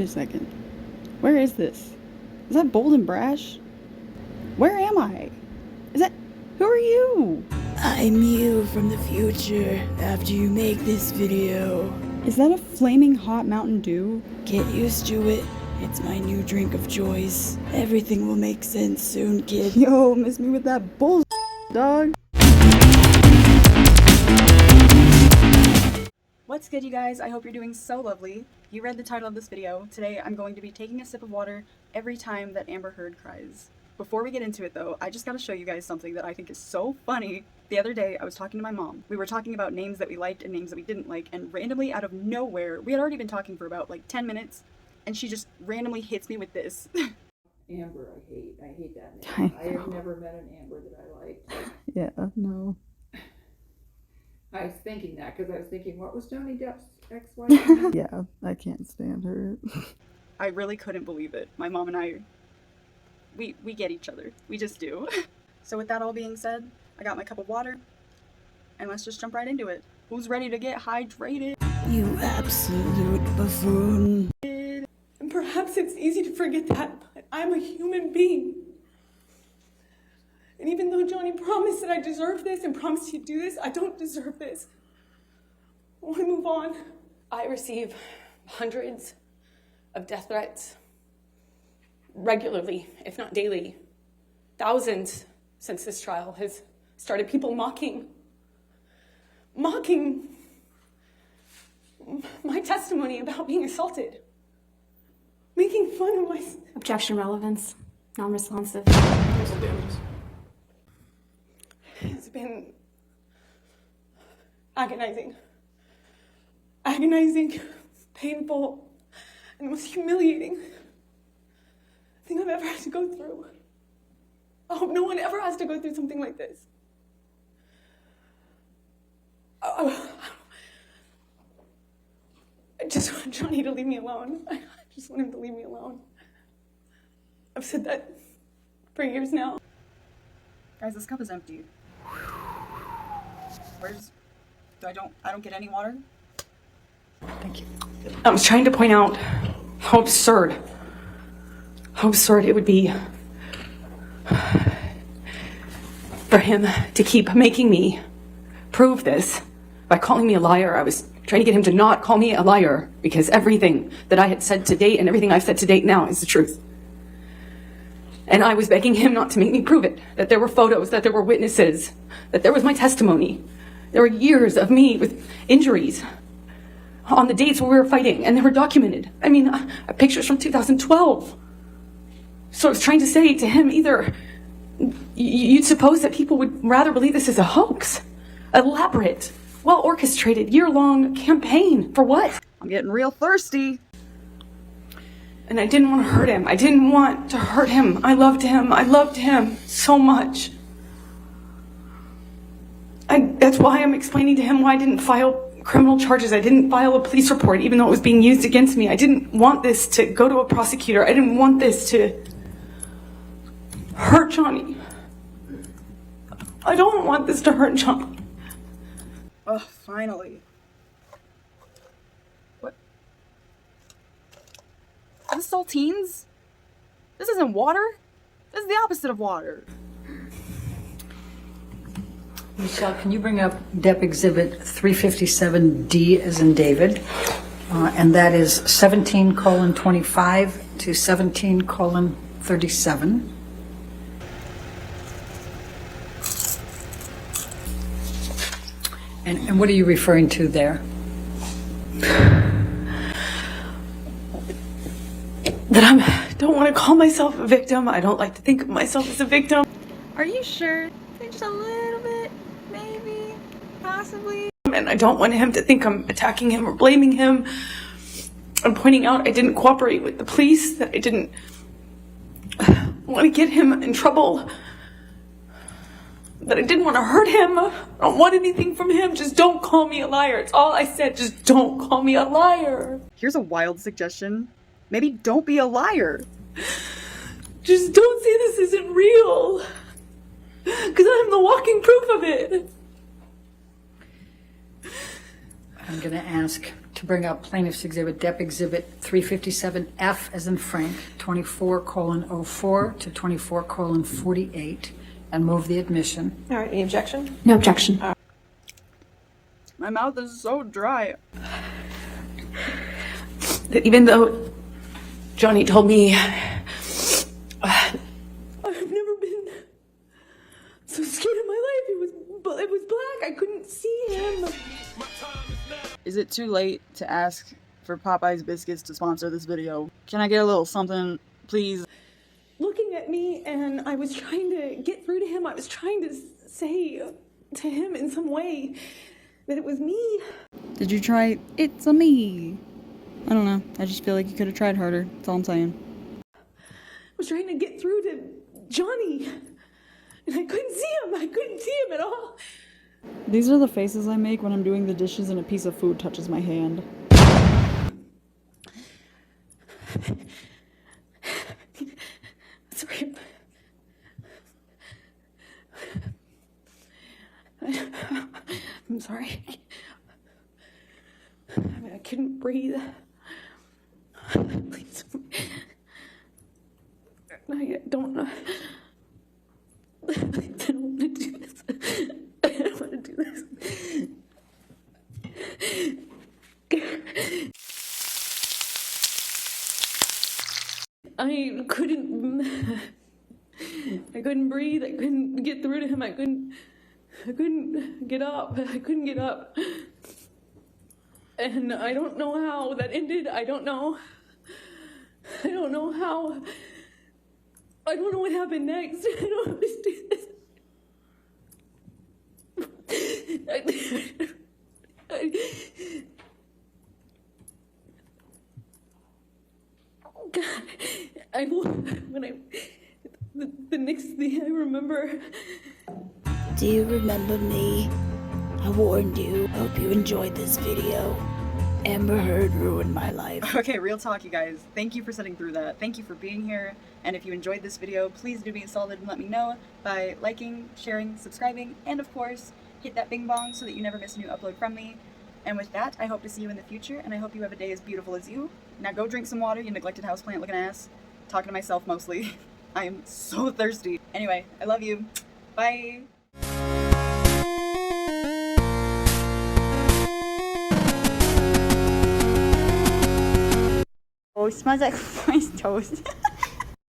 Wait a second. Where is this? Is that Bold and Brash? Where am I? Is that... Who are you? I'm you from the future after you make this video. Is that a flaming hot Mountain Dew? Get used to it. It's my new drink of choice. Everything will make sense soon, kid. Yo, miss me with that bull, dog. What's good, you guys? I hope you're doing so lovely. You read the title of this video. Today I'm going to be taking a sip of water every time that Amber Heard cries. Before we get into it though, I just gotta show you guys something that I think is so funny. The other day I was talking to my mom. We were talking about names that we liked and names that we didn't like, and randomly out of nowhere, we had already been talking for about like 10 minutes, and she just randomly hits me with this. Amber, I hate that name. I have never met an Amber that I liked. Yeah, no. I was thinking that because I was thinking, what was Johnny Depp's ex-wife? Yeah, I can't stand her. I really couldn't believe it. My mom and I, we get each other. We just do. So with that all being said, I got my cup of water, and let's just jump right into it. Who's ready to get hydrated? You absolute buffoon. And perhaps it's easy to forget that, but I'm a human being. And even though Johnny promised that I deserve this and promised he'd do this, I don't deserve this. I want to move on. I receive hundreds of death threats regularly, if not daily. Thousands since this trial has started. People mocking my testimony about being assaulted. Making fun of my... Objection relevance. Non-responsive. It's been agonizing. Agonizing, painful, and the most humiliating thing I've ever had to go through. I hope no one ever has to go through something like this. I just want Johnny to leave me alone. I just want him to leave me alone. I've said that for years now. Guys, this cup is empty. I don't get any water? Thank you. I was trying to point out how absurd it would be for him to keep making me prove this by calling me a liar. I was trying to get him to not call me a liar because everything that I had said to date and everything I've said to date now is the truth. And I was begging him not to make me prove it, that there were photos, that there were witnesses, that there was my testimony. There were years of me with injuries on the dates where we were fighting, and they were documented. I mean, pictures from 2012. So I was trying to say to him, either you'd suppose that people would rather believe this is a hoax, elaborate, well-orchestrated, year-long campaign. For what? I'm getting real thirsty. And I didn't want to hurt him. I didn't want to hurt him. I loved him. I loved him so much. That's why I'm explaining to him why I didn't file criminal charges. I didn't file a police report, even though it was being used against me. I didn't want this to go to a prosecutor. I didn't want this to hurt Johnny. I don't want this to hurt Johnny. Oh, finally. What? Is this saltines? This isn't water. This is the opposite of water. Michelle, can you bring up Dep Exhibit 357D as in David? And that is 17:25 to 17:37. And what are you referring to there? That I don't want to call myself a victim. I don't like to think of myself as a victim. Are you sure? Just a little bit, maybe, possibly. And I don't want him to think I'm attacking him or blaming him. I'm pointing out I didn't cooperate with the police, that I didn't want to get him in trouble, that I didn't want to hurt him. I don't want anything from him. Just don't call me a liar. It's all I said. Just don't call me a liar. Here's a wild suggestion. Maybe don't be a liar. Just don't say this isn't real. Because I'm the walking proof of it. I'm going to ask to bring up plaintiff's exhibit, Dep Exhibit 357F as in Frank, 24:04 to 24:48, and move the admission. All right, any objection? No objection. My mouth is so dry. That even though Johnny told me I've never been so scared in my life. It was black. I couldn't see him. Is it too late to ask for Popeye's Biscuits to sponsor this video? Can I get a little something, please? Looking at me, and I was trying to get through to him. I was trying to say to him in some way that it was me. Did you try It's a Me? I don't know. I just feel like you could have tried harder. That's all I'm saying. I was trying to get through to Johnny, and I couldn't see him. I couldn't see him at all. These are the faces I make when I'm doing the dishes and a piece of food touches my hand. Sorry. I'm sorry. I couldn't breathe. Please. I don't know. I don't want to do this. I don't want to do this. I couldn't breathe. I couldn't get through to him. I couldn't get up. I couldn't get up. And I don't know how that ended. I don't know how. I don't know what happened next. I don't understand this. God, the next thing I remember. Do you remember me? I warned you. Hope you enjoyed this video. Amber Heard ruined my life. Okay, real talk, you guys. Thank you for sitting through that. Thank you for being here. And if you enjoyed this video, please do be solid and let me know by liking, sharing, subscribing, and of course, hit that bing bong so that you never miss a new upload from me. And with that, I hope to see you in the future, and I hope you have a day as beautiful as you. Now go drink some water, you neglected houseplant looking ass. Talking to myself mostly. I am so thirsty. Anyway, I love you. Bye. Oh, it smells like French toast.